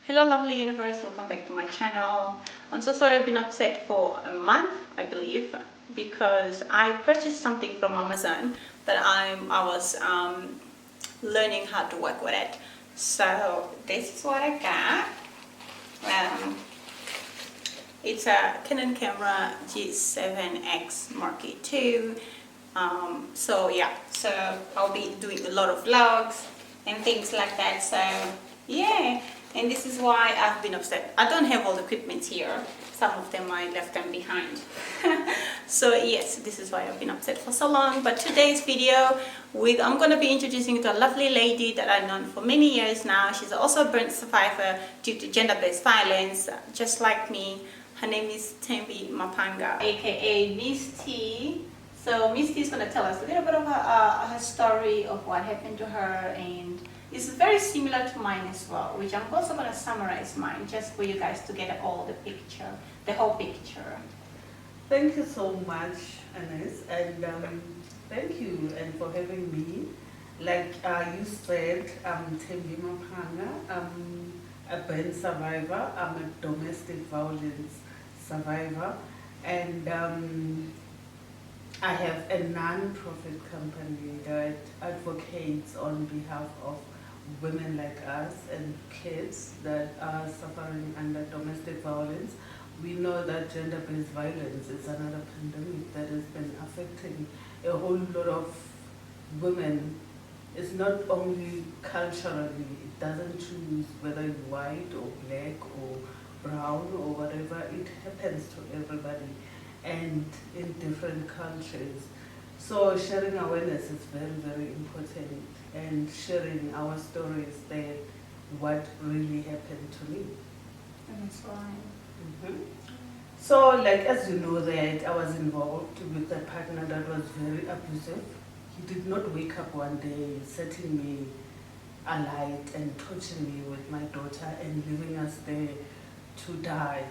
Hello lovely universe, welcome back to my channel. I'm so sorry I've been upset for a month, I believe, because I purchased something from Amazon that I was learning how to work with it. So this is what I got. It's a Canon camera G7X Mark II. So yeah, so I'll be doing a lot of vlogs and things like that. So yeah, and this is why I've been upset. I don't have all the equipment here. Some of them I left them behind. So yes, this is why I've been upset for so long. But today's video, I'm going to be introducing you to a lovely lady that I've known for many years now. She's also a burn survivor due to gender-based violence, just like me. Her name is Thembi Maphanga, aka Miss T. So Miss T is going to tell us a little bit of her story of what happened to her, and it's very similar to mine as well, which I'm also going to summarize mine just for you guys to get all the picture, the whole picture. Thank you so much, Ines, and thank you and for having me. Like you said, I'm Thembi Maphanga. I'm a burn survivor. I'm a domestic violence survivor, and I have a non-profit company that advocates on behalf of women like us and kids that are suffering under domestic violence. We know that gender-based violence is another pandemic that has been affecting a whole lot of women. It's not only culturally, it doesn't choose whether you're white or black or brown or whatever, it happens to everybody and in different countries. So sharing awareness is very, very important, and sharing our stories that what really happened to me. That's right. So like as you know that I was involved with a partner that was very abusive. He did not wake up one day setting me alight and touching me with my daughter and leaving us there to die.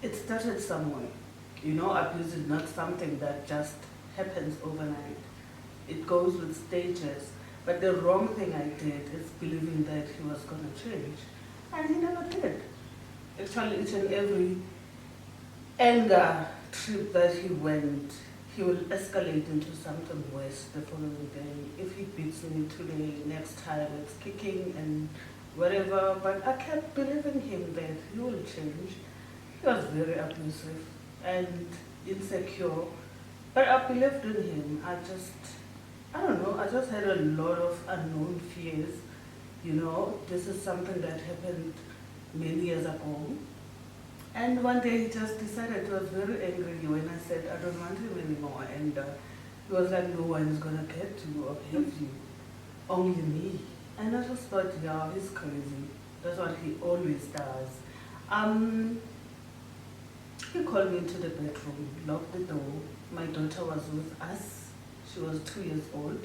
It started somewhere. You know, abuse is not something that just happens overnight. It goes with stages. But the wrong thing I did is believing that he was going to change. And he never did. Actually, each and every anger trip that he went, he will escalate into something worse the following day. If he beats me today, next time it's kicking and whatever. But I kept believing him that he will change. He was very abusive and insecure, but I believed in him. I don't know, I just had a lot of unknown fears. You know, this is something that happened many years ago. And one day he just decided, he was very angry when I said, I don't want him anymore. And he was like, no one is going to get you or have you, only me. And I just thought, yeah, he's crazy. That's what he always does. He called me into the bedroom, locked the door. My daughter was with us. She was 2 years old.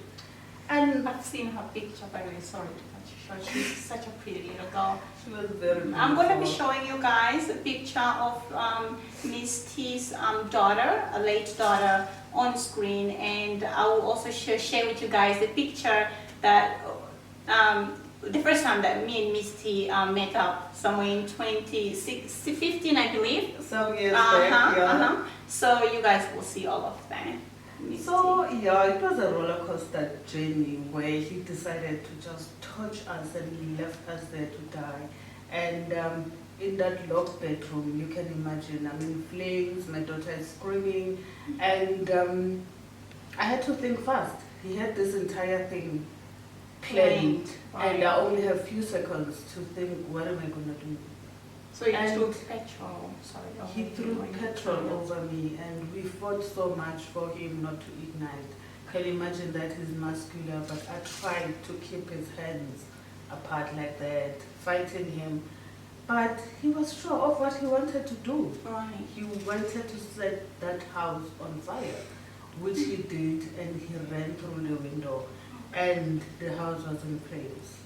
And I've seen her picture, by the way, sorry to cut you short. She's such a pretty little girl. She was very beautiful. I'm going to be showing you guys a picture of Miss T's daughter, a late daughter, on screen, and I will also share with you guys the picture that the first time that me and Miss T met up, somewhere in 2015, I believe. Some years back, yeah. So you guys will see all of that. So yeah, it was a roller coaster journey where he decided to just touch us and he left us there to die. And in that locked bedroom, you can imagine, I'm in flames, my daughter is screaming, and I had to think fast. He had this entire thing planned, and I only have a few seconds to think, what am I going to do? So he threw petrol, He threw petrol over me, and we fought so much for him not to ignite. Can you imagine that he's muscular, but I tried to keep his hands apart like that, fighting him. But he was sure of what he wanted to do. Right. He wanted to set that house on fire, which he did, and he ran through the window, and the house was in flames.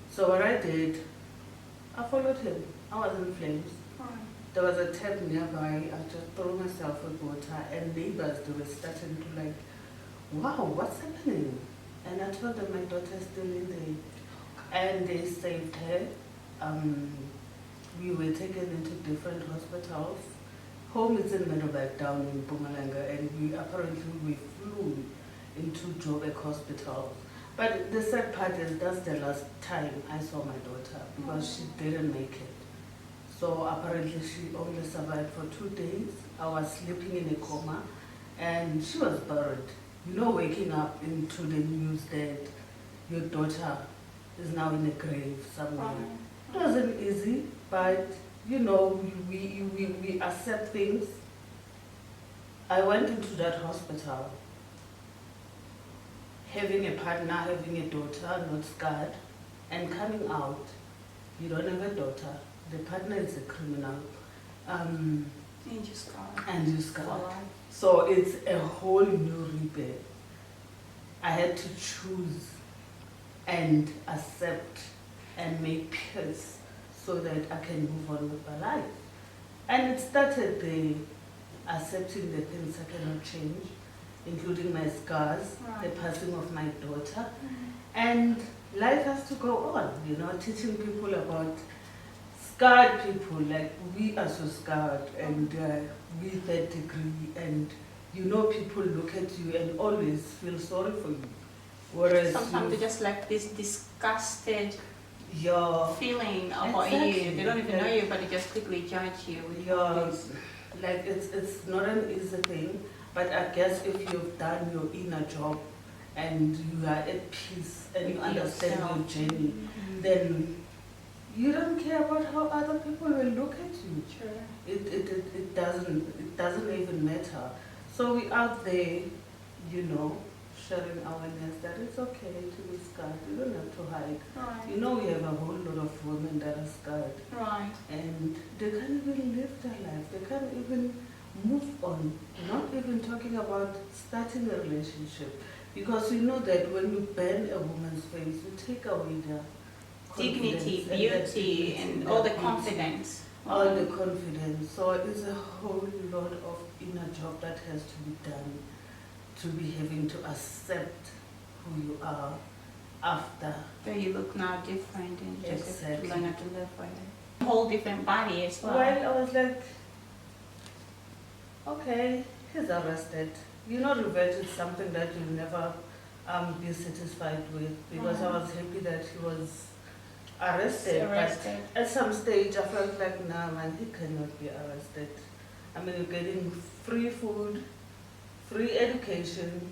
So what I did, I followed him. I was in flames. Right. There was a tap nearby. I just threw myself with water, and neighbors, they were starting to like, wow, what's happening? And I told them my daughter's still in there. And they saved her. we were taken into different hospitals. Home is in Meadowbank down in Mpumalanga, and we flew into Joburg Hospital. But the sad part is that's the last time I saw my daughter because she didn't make it. So apparently she only survived for 2 days. I was sleeping in a coma and she was buried. You know, waking up into the news that your daughter is now in a grave somewhere. It wasn't easy, but you know, we accept things. I went into that hospital having a partner, having a daughter, not scarred, and coming out, you don't have a daughter, the partner is a criminal, And you scarred. and you scarred. So it's a whole new rebirth. I had to choose and accept and make peace so that I can move on with my life. And it started the accepting the things I cannot change, including my scars, the passing of my daughter, and life has to go on, you know, teaching people about scarred people, like we are so scarred and with that degree, and you know, people look at you and always feel sorry for you. Whereas sometimes they just like this disgusted yeah, feeling about you. They don't even know you, but they just quickly judge you. yeah, like it's not an easy thing, but I guess if you've done your inner job and you are at peace and you understand your journey, then you don't care about how other people will look at you. Sure. It doesn't even matter. So we out there, you know, sharing awareness that it's okay to be scarred. You don't have to hide. Right. You know, we have a whole lot of women that are scarred. Right. And they can't even live their life. They can't even move on. Not even talking about starting a relationship. Because we know that when you burn a woman's face, you take away their Dignity, confidence beauty, and all the confidence. All the confidence. So it's a whole lot of inner job that has to be done, to be having to accept who you are after. Where you look now different and just Exactly. learn how to live with it. A whole different body as well. Well, I was like, okay, he's arrested. You know, revenge is something that you'll never be satisfied with, because I was happy that he was arrested. But at some stage, I felt like, nah, man, he cannot be arrested. I mean, you're getting free food, free education.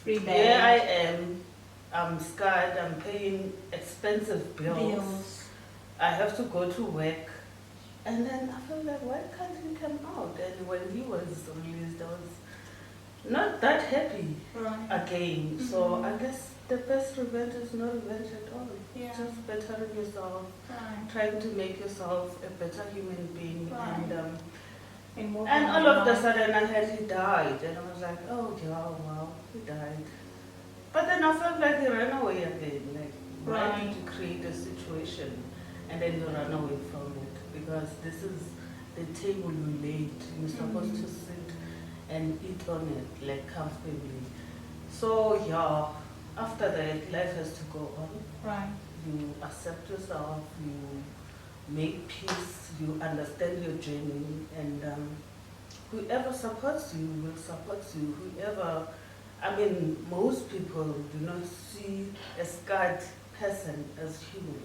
Free bed. Here I am. I'm scarred. I'm paying expensive bills. I have to go to work. And then I felt like, why can't he come out? And when he was released, I was not that happy again. So I guess the best revenge is not revenge at all. Yeah. Just bettering yourself, trying to make yourself a better human being. And all of a sudden I heard he died. And I was like, oh yeah, wow, he died. But then I felt like he ran away again. Like, why did you create a situation and then you run away from it? Because this is the table you laid. You're supposed to sit and eat on it, like comfortably. So yeah, after that, life has to go on. Right. You accept yourself, you make peace, you understand your journey, and whoever supports you will support you. Whoever, I mean, most people do not see a scarred person as human.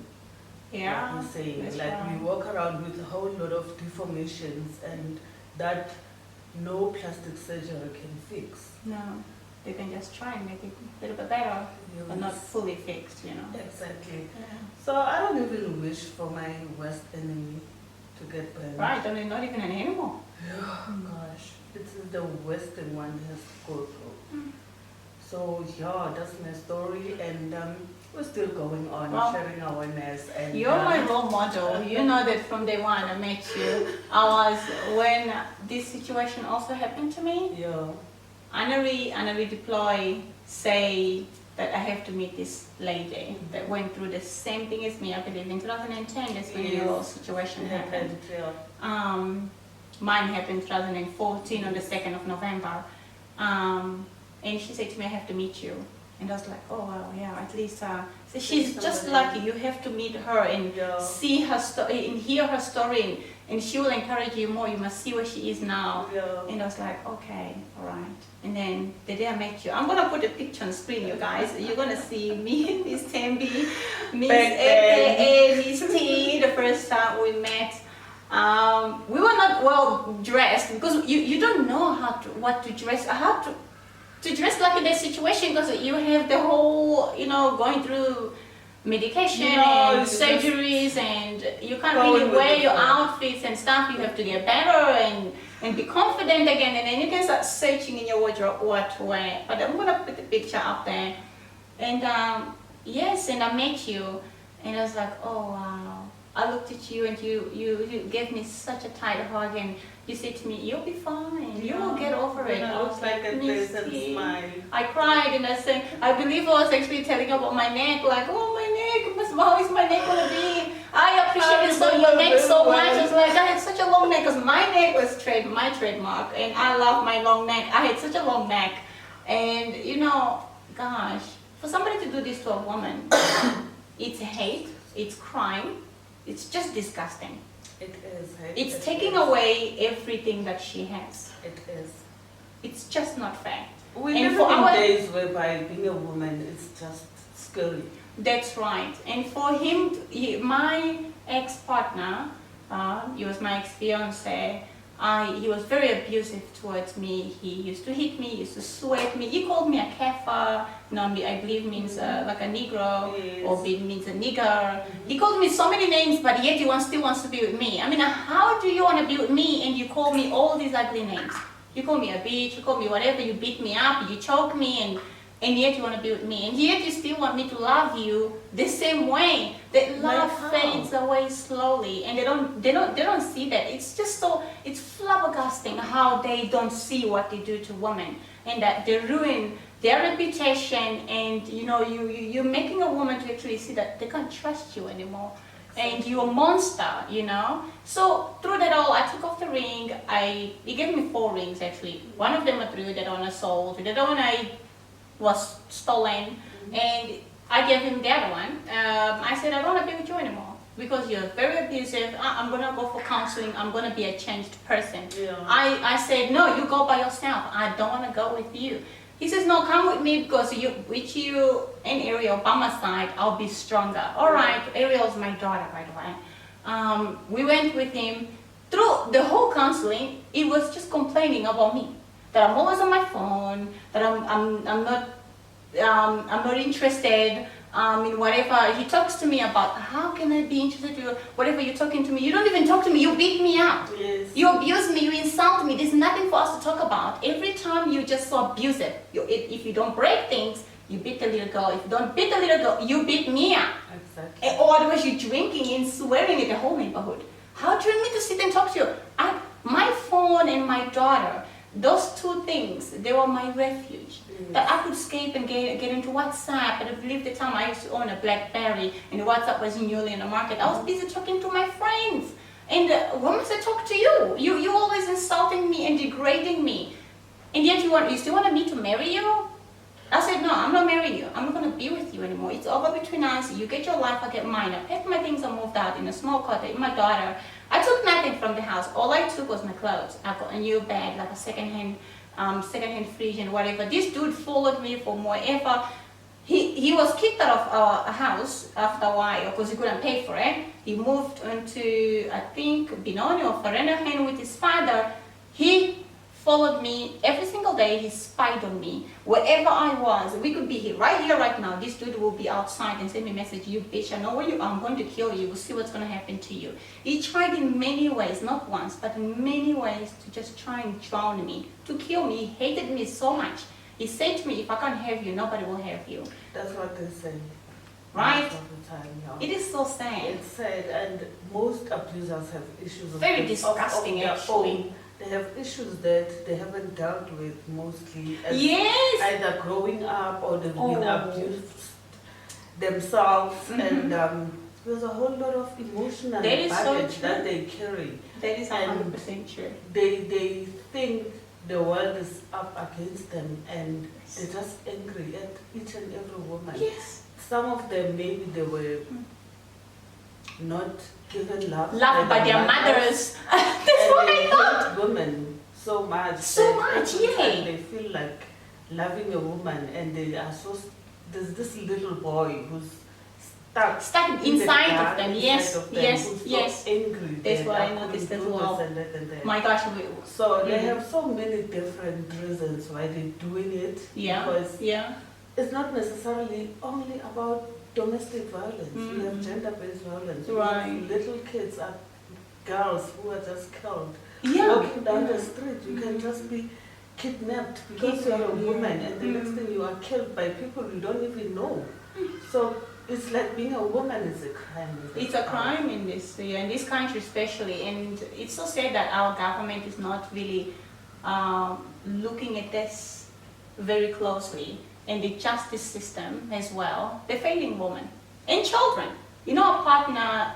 Yeah. Like we're saying, that's like right. we walk around with a whole lot of deformations, and that no plastic surgery can fix. No. They can just try and make it a little bit better, but not fully fixed, you know. Exactly. Yeah. So I don't even wish for my worst enemy to get burned. Right, I mean, not even an animal. Oh gosh, it's the worst thing one has to go through. So yeah, that's my story, and we're still going on, sharing awareness. And you're my role model. You know that from day one I met you. When this situation also happened to me. Yeah. Anna redeploy say that I have to meet this lady that went through the same thing as me. I believe in 2010. That's when your situation happened. Mine happened 2014 on the 2nd of November. And she said to me, I have to meet you. And I was like, oh, well, yeah, at least She's just like you. You have to meet her and see her story and hear her story, and she will encourage you more. You must see where she is now. And I was like, okay, all right. And then the day I met you, I'm gonna put a picture on screen, you guys. You're gonna see me, Miss Thembi, Miss AKA Miss T. The first time we met, we were not well dressed because you don't know what to dress. How to dress like in that situation because you have the whole, going through medication and surgeries, and you can't really wear your outfits and stuff. You have to get better and be confident again, and then you can start searching in your wardrobe what to wear. But I'm gonna put the picture up there, and yes, and I met you, and I was like, oh wow. I looked at you and you gave me such a tight hug, and you said to me, you'll be fine, you will get over it. I was like a pleasant smile. I cried and I said, I believe I was actually telling you about my neck, like, oh my neck, how is my neck gonna be? I appreciate your neck so much. I was like, I had such a long neck because my neck was my trademark, and I love my long neck. I had such a long neck, and gosh, for somebody to do this to a woman, it's hate, it's crime. It's just disgusting. It is. It's taking away everything that she has. It is. It's just not fair. We live in days whereby being a woman is just scary. That's right. And for him, my ex-partner, he was my ex-fiance, he was very abusive towards me. He used to hit me, he used to sweat me. He called me a kafir, I believe means like a Negro, or means a nigger. He called me so many names, but yet he still wants to be with me. I mean, how do you want to be with me and you call me all these ugly names? You call me a bitch, you call me whatever, you beat me up, you choke me, and yet you want to be with me, and yet you still want me to love you the same way. That love fades away slowly, and they don't see that. It's just it's flabbergasting how they don't see what they do to women, and that they ruin their reputation, and you're making a woman to actually see that they can't trust you anymore. And you're a monster, So through that all, I took off the ring. He gave me 4 rings actually. One of them I threw, the other one I sold, the other one I was stolen, and I gave him the other one. I said, I don't want to be with you anymore because you're very abusive. I'm going to go for counseling. I'm going to be a changed person. I said, no, you go by yourself. I don't want to go with you. He says, no, come with me because with you and Ariel by my side, I'll be stronger. All right, Ariel's my daughter, by the way. We went with him. Through the whole counseling, he was just complaining about me. That I'm always on my phone, that I'm not interested in whatever. He talks to me about, how can I be interested in whatever you're talking to me? You don't even talk to me, you beat me up. Yes. You abuse me, you insult me. There's nothing for us to talk about. Every time you're just so abusive. If you don't break things, you beat the little girl. If you don't beat the little girl, you beat me up. Exactly. Or otherwise you're drinking and swearing at the whole neighborhood. How do you want me to sit and talk to you? My phone and my daughter, those 2 things, they were my refuge. That I could escape and get into WhatsApp. And I believe the time I used to own a BlackBerry and WhatsApp was newly in the market, I was busy talking to my friends. And why must I talk to you? You're always insulting me and degrading me. And yet you still want me to marry you? I said, no, I'm not marrying you. I'm not going to be with you anymore. It's over between us. You get your life, I get mine. I packed my things, I moved out in a small cottage. My daughter, I took nothing from the house. All I took was my clothes. I got a new bag, like a second-hand fridge and whatever. This dude followed me for more effort. He was kicked out of our house after a while because he couldn't pay for it. He moved into, I think, Benoni or Vereeniging with his father. He followed me every single day. He spied on me. Wherever I was, we could be here, right now. This dude will be outside and send me a message, you bitch, I know where you are, I'm going to kill you. We'll see what's going to happen to you. He tried in many ways, not once, but in many ways to just try and drown me, to kill me. He hated me so much. He said to me, if I can't have you, nobody will have you. That's what they say. Right? Most of the time, yeah. It is so sad. It's sad, and most abusers have issues very disgusting, of actually. own. They have issues that they haven't dealt with mostly as yes. either growing up or they've been abused themselves, and there's a whole lot of emotional baggage that they carry. That is 100% true. They think the world is up against them, and they're just angry at each and every woman. Yes. some of them, maybe they were not given love. Loved by their mothers. That's and what they I thought. hate women so much. So that much, every yeah. time they feel like loving a woman, and they are so. There's this little boy who's stuck in inside the dark, of them. inside Yes, of them, yes, who's yes. so angry. That's that what I couldn't noticed as do this well. and that and that. My gosh, So they have so many different reasons why they're doing it. yeah, Because yeah. it's not necessarily only about domestic violence. Mm. We have gender-based violence. Right. We have little kids, girls who are just killed. Yeah. Walking down the street, you can just be kidnapped because you're a woman, and the next thing you are killed by people you don't even know. So it's like being a woman is a crime. It's a crime in this country especially, and it's so sad that our government is not really looking at this very closely, and the justice system as well. They're failing women and children. You know, a partner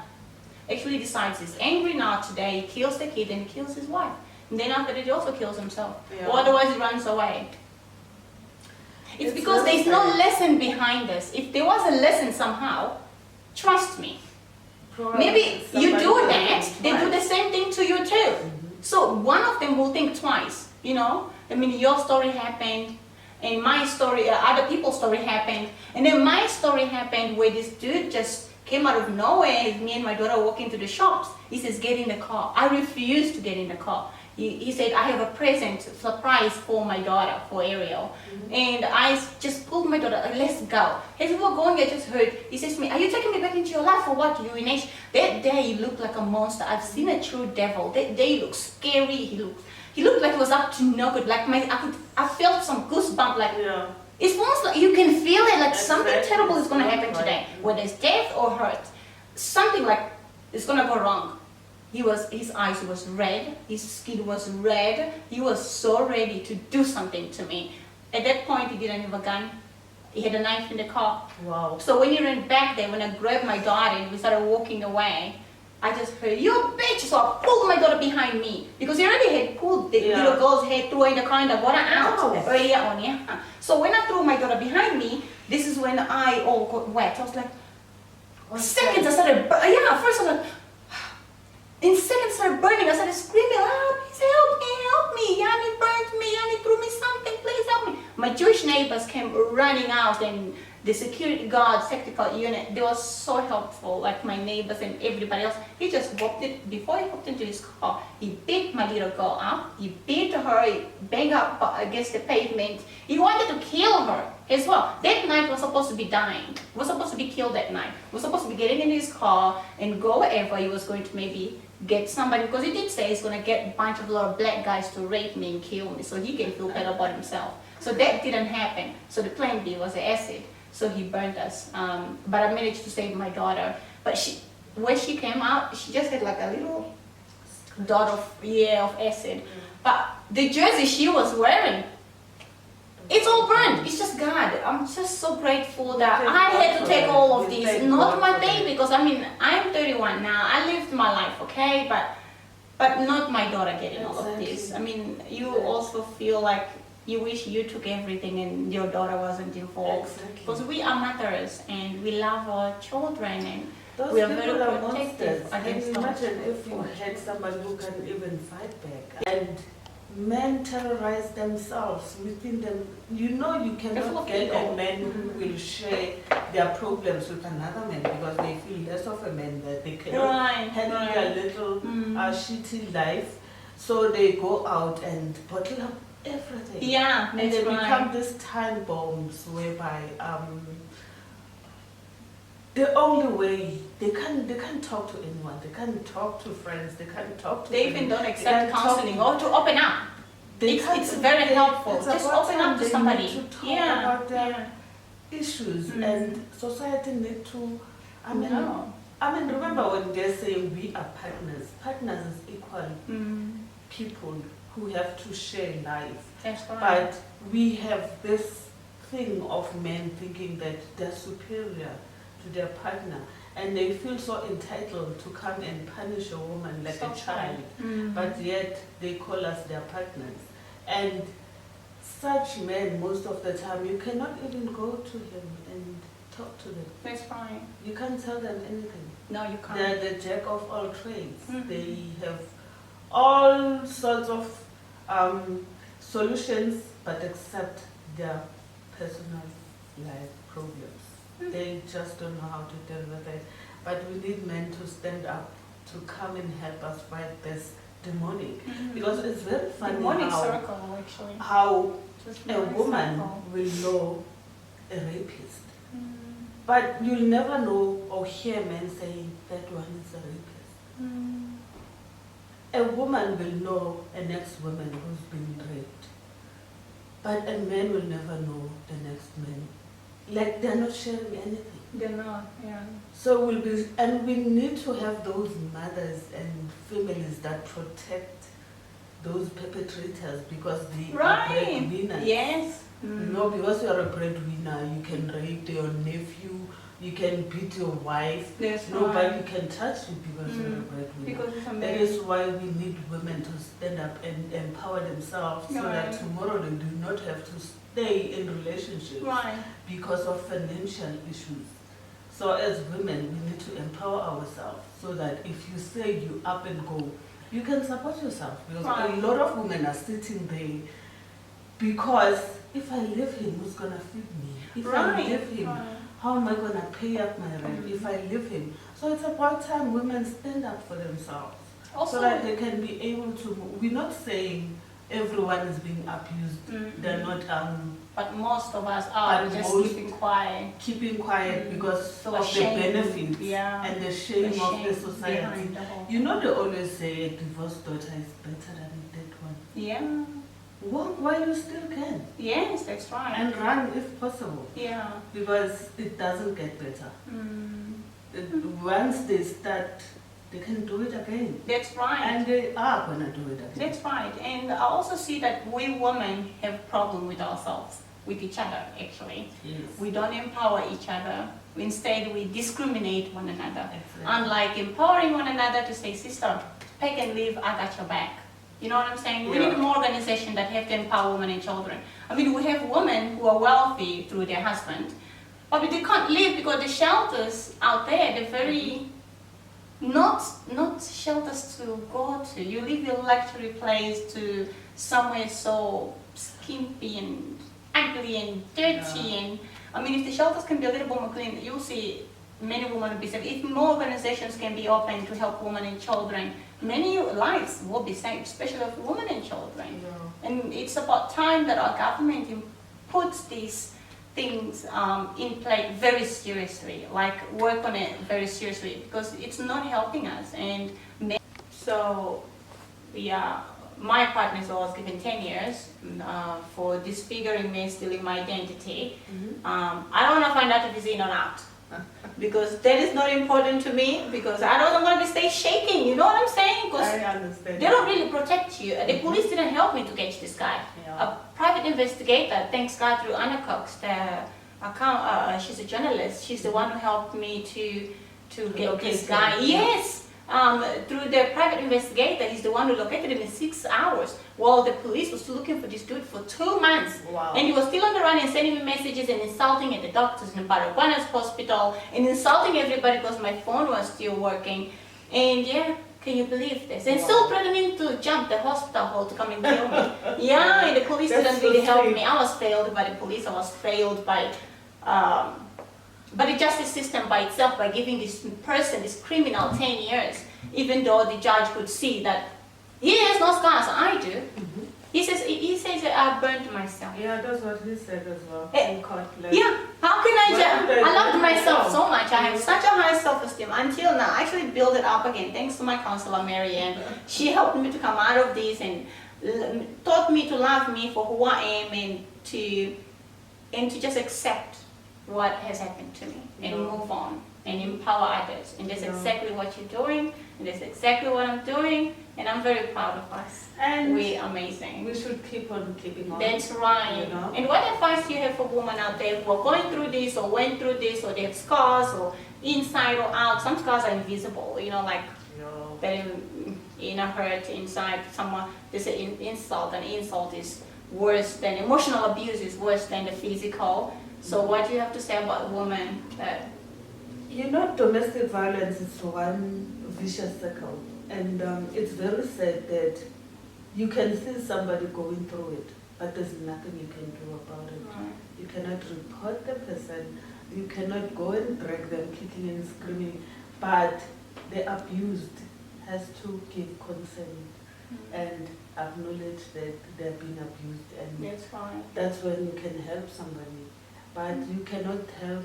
actually decides he's angry now today, he kills the kid and kills his wife. And then after that he also kills himself. Yeah. Or otherwise he runs away. It's because really there's no sad. lesson behind this. If there was a lesson somehow, trust me, Probably maybe you somebody do will that, think they do the twice. same thing to you too. So one of them will think twice, you know? I mean, your story happened, and my story, other people's story happened, and then my story happened where this dude just came out of nowhere. Me and my daughter walk into the shops. He says, get in the car. I refused to get in the car. He said, I have a present, surprise for my daughter, for Ariel. And I just pulled my daughter, let's go. As we were going, I just heard, he says to me, are you taking me back into your life or what, you Ines? That day he looked like a monster. I've seen a true devil. That day he looked scary. He looked like he was up to no good. Like I felt some goosebump, like, Yeah. it's almost like you can feel it, like Exactly. something terrible is going to happen Right. today. Whether it's death or hurt. Something like it's going to go wrong. His eyes was red, his skin was red. He was so ready to do something to me. At that point, he didn't have a gun. He had a knife in the car. Wow. So when he ran back there, when I grabbed my daughter and we started walking away, I just heard, you bitch! So I pulled my daughter behind me because he already had pulled the little girl's head, threw her in the car and I got her out earlier on. Yeah. So when I threw my daughter behind me, this is when I all got wet. I was like, seconds I started, first I was like, in seconds I started burning. I started screaming, please help me, Yanni burned me, Yanni threw me something, please help me. My Jewish neighbors came running out, and the security guards, tactical unit, they were so helpful, like my neighbors and everybody else. He just hopped it, before he hopped into his car, he beat my little girl up, he beat her, he banged up against the pavement. He wanted to kill her as well. That night was supposed to be dying, was supposed to be killed that night. Was supposed to be getting in his car and go wherever he was going to maybe get somebody, because he did say he's going to get a bunch of little black guys to rape me and kill me so he can feel better about himself. So that didn't happen. So the plan B was the acid. So he burned us. But I managed to save my daughter. But when she came out, she just had like a little dot of acid. But the jersey she was wearing, it's all burned. It's just God. I'm just so grateful that I had to take all of these. Not my baby, because I mean, I'm 31 now. I lived my life, okay? But not my daughter getting all of this. I mean, you also feel like you wish you took everything and your daughter wasn't involved. Exactly. Because we are mothers and we love our children and Those we are people very are protective monsters. Can against you them. imagine if you had somebody who can even fight back? And men terrorize themselves within them. You know you They're full cannot of get ego. a man who will share their problems with another man because they feel less of a man, that they cannot handle their little shitty life. So they go out and bottle up everything. Yeah, And that's they right. become these time bombs whereby the only way they can't talk to anyone, they can't talk to friends, they can't talk to They family, even don't they accept can't talk- counseling or to open up. they It's can't- very they- helpful. it's Just about open time up to they somebody. need to talk Yeah, about their yeah. issues, Mm. and society need to. No. I mean, remember when they're saying we are partners? Partners is equal people who have to share life. That's right. But we have this thing of men thinking that they're superior to their partner, and they feel so entitled to come and punish a woman like a child, but yet they call us their partners. And such men, most of the time, you cannot even go to him and talk to them. That's right. You can't tell them anything. No, you can't. They're the jack of all trades. Mhm. They have all sorts of solutions, but except their personal life problems. Mhm. They just don't know how to deal with it. But we need men to stand up, to come and help us fight this demonic. Mhm. Because it's very funny Demonic how, circle, actually. how Just a demonic woman circle. will know a rapist. Mm. But you'll never know or hear men saying that one is a rapist. Mm. A woman will know an ex-woman who's been raped. But a man will never know the next man. Like they're not sharing anything. They're not, yeah. So we need to have those mothers and families that protect those perpetrators because they are breadwinners. Yes. You know, because you are a breadwinner, you can rape your nephew, you can beat your wife. That's Nobody can touch you because you're a breadwinner. Because it's a That man. is why we need women to stand up and empower themselves so that Right. tomorrow they do not have to stay in relationships Right. because of financial issues. So as women, we need to empower ourselves so that if you say you up and go, you can support yourself. Because Right. a lot of women are sitting there because if I leave him, who's going to feed me? If I leave him, Right. how am I going to pay up my rent if I leave him? So it's about time women stand up for themselves Also, so that they can be able to move. We're not saying everyone is being abused. They're not but most of us are But just most- keeping quiet. keeping quiet because So of the ashamed. benefits Yeah. and the shame of the shame society. behind the whole- You know they always say a divorced daughter is better than a dead one. Yeah. Walk while you still can Yes, that's right. and run if possible Yeah. because it doesn't get better. Once they start, they can do it again. That's right. And they are going to do it again. That's right. And I also see that we women have problem with ourselves, with each other actually. Yes. We don't empower each other. Instead, we discriminate one another. Exactly. Unlike empowering one another to say, sister, pack and leave, I got your back. You know what I'm saying? We Yeah. need more organization that have to empower women and children. I mean, we have women who are wealthy through their husband, but they can't live because the shelters out there, they're very not shelters to go to. You leave your luxury place to somewhere so skimpy and ugly and dirty. Yeah. And I mean, if the shelters can be a little bit more clean, you'll see many women will be saved. If more organizations can be open to help women and children, many lives will be saved, especially of women and children. Yeah. And it's about time that our government puts these things in play very seriously, like work on it very seriously, because it's not helping us. And so, yeah, my partner's was given 10 years for disfiguring me, stealing my identity. I don't want to find out if he's in or out. Because that is not important to me, because I don't want to stay shaking, you know what I'm saying? Because I understand. they don't really protect you. The police didn't help me to catch this guy. Yeah. A private investigator, thanks God, through Anna Cox, she's a journalist. She's the one who helped me to get Locate this him. guy. Yes, through the private investigator, he's the one who located him in 6 hours. While the police was still looking for this dude for 2 months. Wow. And he was still on the run and sending me messages and insulting at the doctors in Baragwana's hospital and insulting everybody because my phone was still working. And yeah, can you believe this? And Wow. still threatening to jump the hospital hall to come and kill me. Yeah, and the police That's didn't so really help sweet. me. I was failed by the police. I was failed by the justice system by itself, by giving this person, this criminal, 10 years, even though the judge could see that he has no scars. I do. He says that I burnt myself. Yeah, that's what he said as well. Eh, in court. Like, Yeah, how can I Well, just, I loved there's myself no- so much. I have such a high self-esteem until now. I actually built it up again thanks to my counselor, Marianne. She helped me to come out of this and taught me to love me for who I am and to just accept what has happened to me and Yeah. move on and empower others. And that's Yeah. exactly what you're doing, and that's exactly what I'm doing, and I'm very proud of us. And We're amazing. we should keep on keeping on. That's right. You know? And what advice do you have for women out there who are going through this or went through this or they have scars or inside or out? Some scars are invisible, you know, like Yeah. that in a hurt inside someone. They say insult, and insult is worse than emotional abuse is worse than the physical. So what do you have to say about women that... You know, domestic violence is one vicious circle, and it's very sad that you can see somebody going through it, but there's nothing you can do about it. Right. You cannot report the person, you cannot go and drag them kicking and screaming, but the abused has to give consent and acknowledge that they're being abused, and That's right. that's when you can help somebody. But you cannot help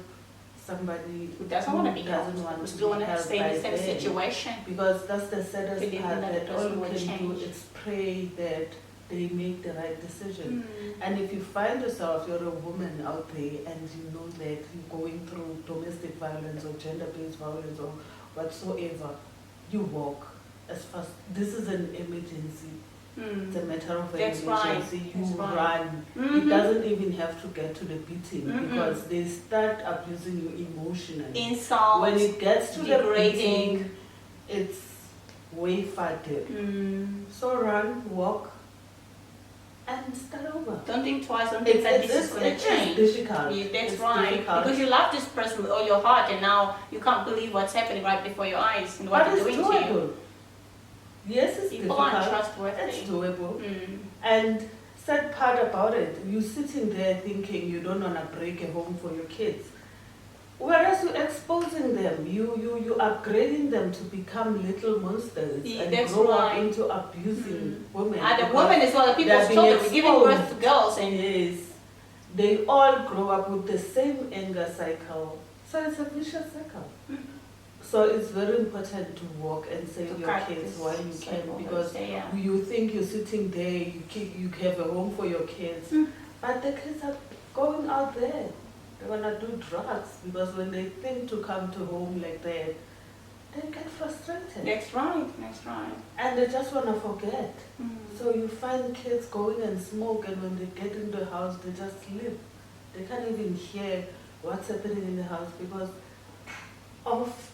somebody Who doesn't want to be helped, doesn't want who to still want be to helped stay in the by same them. situation. Because that's the saddest Believing part, that that the all person you will can do change. is pray that they make the right decision. Mm. And if you find yourself, you're a woman out there and you know that you're going through domestic violence or gender-based violence or whatsoever, you walk as fast. This is an emergency. It's a matter of an That's right. emergency. You That's right. run. Mhm. It doesn't even have to get to the beating Mm-mm. because they start abusing you emotionally. Insults, When it gets to the degrading. beating, it's way farther. Mm. So run, walk, and start over. Don't think twice, don't think that this is going to change. difficult. Yeah, that's It's right. difficult. Because you love this person with all your heart, and now you can't believe what's happening right before your eyes and what But they're it's doing to you. doable. Yes, it's People aren't difficult. trustworthy. It's doable. Mm. And sad part about it, you're sitting there thinking you don't want to break a home for your kids. Whereas you're exposing them, you upgrading them to become little monsters Yeah, and that's grow up right. into abusing women. And the because women as well, the people's they're being children, we're giving birth to exposed. girls, and Yes, they all grow up with the same anger cycle. So it's a vicious cycle. So it's very important to walk and save To your practice kids while you can, cycle, because yeah. you think you're sitting there, you have a home for your kids, but the kids are going out there. They want to do drugs because when they think to come to home like that, they get frustrated. That's right, that's right. And they just want to forget. Mm. So you find kids going and smoke, and when they get in the house, they just sleep. They can't even hear what's happening in the house because of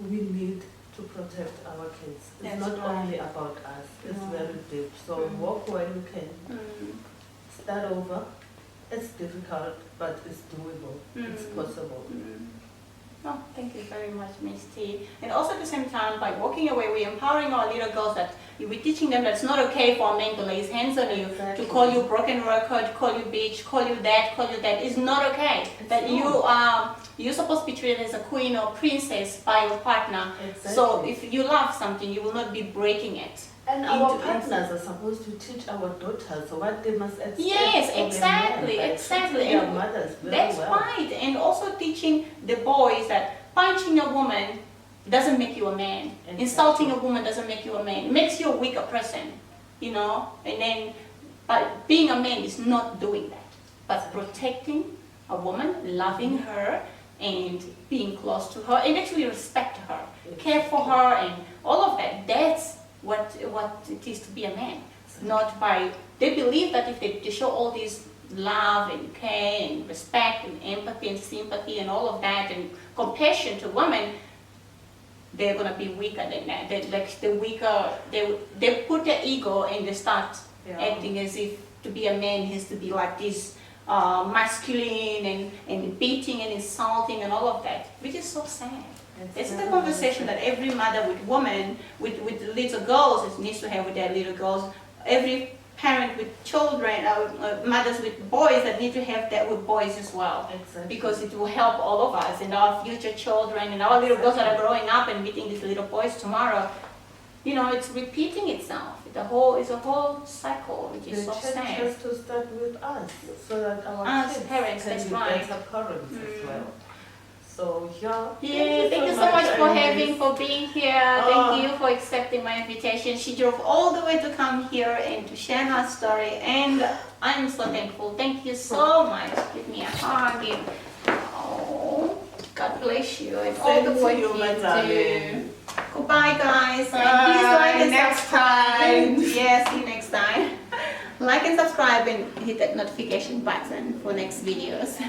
we need to protect our kids. It's That's not right. only about us. It's No. very deep. So Mm. walk while you can. Mm. Start over. It's difficult, but it's doable. It's Mm. possible. Mm. Oh, thank you very much, Miss T. And also at the same time, by walking away, we're empowering our little girls that we're teaching them that it's not okay for a man to lay his hands on you, Exactly. to call you broken record, call you bitch, call you that, call you that. It's not okay. It's That not. you're supposed to be treated as a queen or princess by your partner. Exactly. So if you love something, you will not be breaking it. And our into- partners are supposed to teach our daughters what they must expect. Yes, from a man exactly, by exactly. treating their And mothers very that's well. right. And also teaching the boys that punching a woman doesn't make you a man. Exactly. Insulting a woman doesn't make you a man. It makes you a weaker person, you know. And then, but being a man is not doing that. But protecting a woman, loving her, and being close to her, and actually respect her, care for her, and all of that. That's what it is to be a man. Not by, they believe that if they show all this love and care and respect and empathy and sympathy and all of that and compassion to women, they're gonna be weaker than that. They're like the weaker, they put their ego and they start acting as if to be a man has to be like this masculine and beating and insulting and all of that, which is so sad. This is the conversation that every mother with women, with little girls needs to have with their little girls. Every parent with children, mothers with boys that need to have that with boys as well. Exactly. Because it will help all of us and our future children and our little girls that are growing up and meeting these little boys tomorrow. You know, it's repeating itself. It's a whole cycle, which is The so change sad. has to start with us, so that our Us kids parents, can that's be right. better parents as Mm. well. So yeah. Yeah, thank you so much for Ines. for being here. Thank you for accepting my invitation. She drove all the way to come here and to share her story, and I'm so thankful. Thank you so much. Give me a hug. Oh, God bless you. And all the Same to way you, my too. darling. Goodbye, guys. And please like and next subscribe. time. Yes, see you next time. Like and subscribe and hit that notification button for next videos.